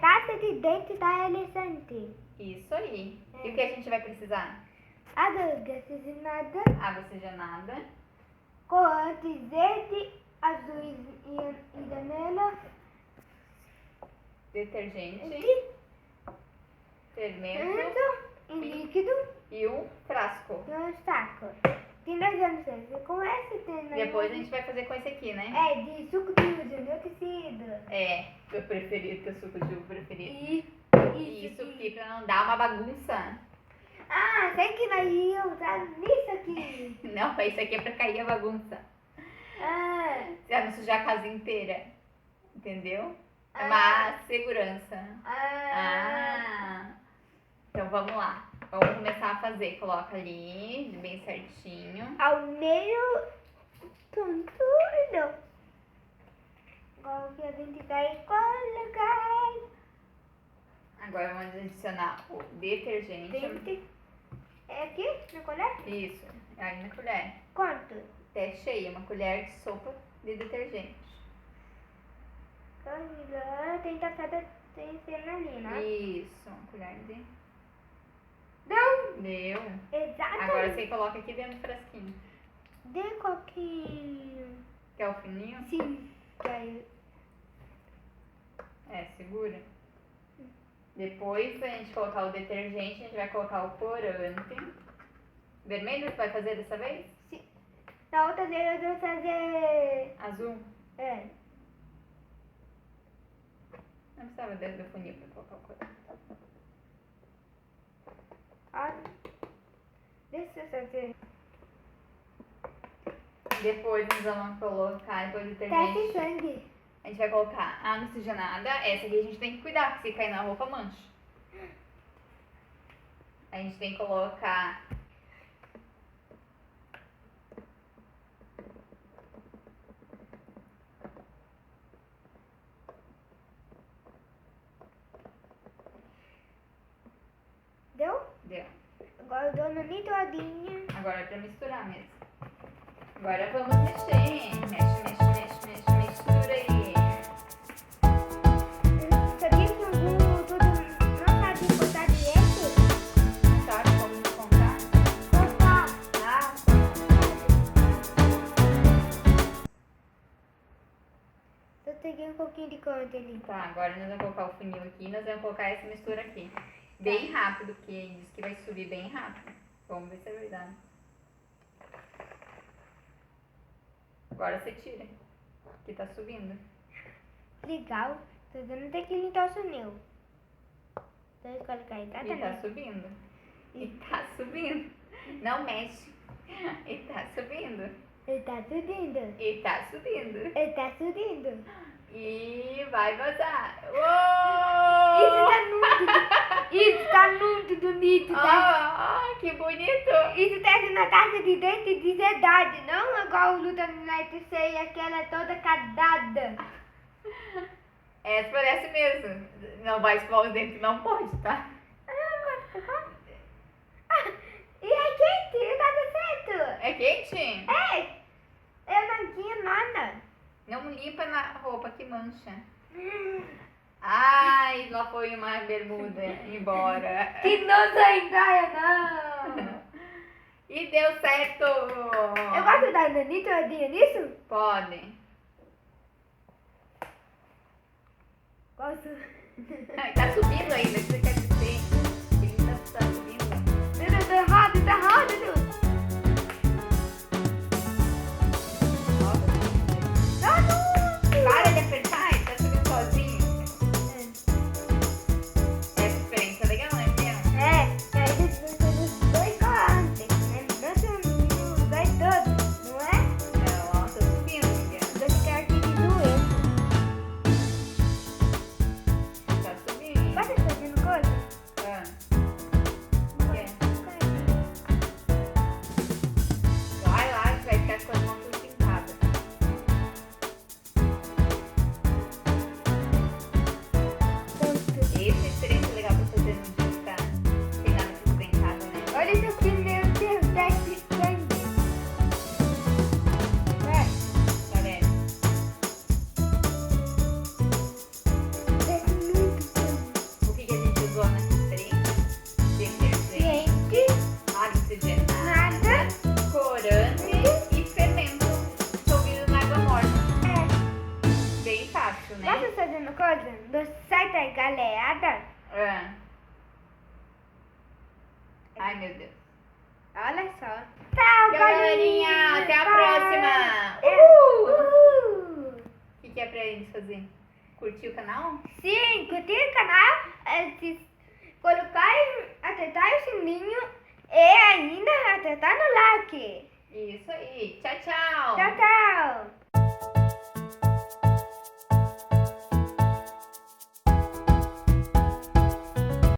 pasta de dente da elefante. Isso aí. E o que a gente vai precisar? Água oxigenada, Água oxigenada, corante verde, azul e vermelho, detergente, fermento em líquido e um frasco. e um saco. Que nós vamos fazer com esse tema. Depois a gente vai fazer com esse aqui, né? É, de suco de uva, meu tecido. É, meu preferido, teu suco de uva preferido. E Isso aqui pra não dar uma bagunça. Ah, sei que nós ia usar nisso aqui. Não, isso aqui é pra cair a bagunça. Ah, Pra não sujar a casa inteira. Entendeu? É Ah. uma segurança. ah. Então vamos lá. Vamos começar a fazer. Coloca ali, bem certinho. Ao meio, tudo. Agora que a gente vai colocar. Agora vamos adicionar o detergente. Dente. É aqui, na colher? Isso, aí na colher. Quanto? Até cheia, uma colher de sopa de detergente. Tem taçada, tem cena ali, né? Isso, uma colher de... Não! Deu. Exatamente. Agora você coloca aqui dentro do frasquinho. De coquinho. Quer o fininho? Sim. Que aí... É, segura. Depois a gente colocar o detergente, a gente vai colocar o corante. Vermelho que vai fazer dessa vez? Sim. Na outra vez eu vou fazer... Azul? É. Não precisava dentro do funil pra colocar o corante. Ah, deixa eu fazer. Depois nós vamos colocar depois do Teste detergente. sangue. A gente vai colocar a água oxigenada. Essa aqui a gente tem que cuidar, porque se cair na roupa mancha. A gente tem que colocar Deu? Deu. Agora eu dou uma mitadinha. Agora é pra misturar mesmo. Agora vamos mexer. Mexe, mistura aí. Sabia que o tudo não sabe contar direito? Sabe como contar? Contar. Ah, Eu peguei um pouquinho de corante ali. tá, agora nós vamos colocar o funil aqui e nós vamos colocar essa mistura aqui. Bem rápido, porque diz que vai subir bem rápido. Vamos ver se é verdade. Agora você tira, que tá subindo. Legal. Você não tem que limpar o funil. Então eu colocar E tá exatamente. subindo. E tá subindo. Não mexe. E tá subindo. Ele tá subindo. E tá subindo. Ele tá subindo. E vai vazar. Isso tá muito bonito, tá? Que bonito. Isso tá sendo uma taça de dente de verdade, não igual o Lutanete e aquela toda cadada. Essa parece mesmo. Não vai escovar os dentes, não pode, tá? E é quente, tá certo. É quente? É, eu não tinha nada. Não limpa na roupa que mancha. Ai, lá foi uma bermuda embora. Que não sai praia, não. E deu certo. Eu posso dar uma nitrodinha nisso? Pode. Posso? Tá subindo ainda, o que você quer dizer? Ele tá subindo. Dudu, tá errado, Dudu. Para de apertar, ele tá subindo sozinho. Essa experiência é legal, né, Fia? É, e aí eles vão fazer os dois corantes, né? Não os dois todos, não é? Não, ó, tô subindo, Fia. Vai ficar aqui de doer. Tá subindo. Pode fazer no coisa? galera. Ai, meu Deus. Olha só. Tchau, Galerinha, até a próxima. Uhul. O que é pra eles fazer? Curtir o canal? Sim, curtir o canal, apertar o sininho e ainda apertar no like. Isso aí. Tchau,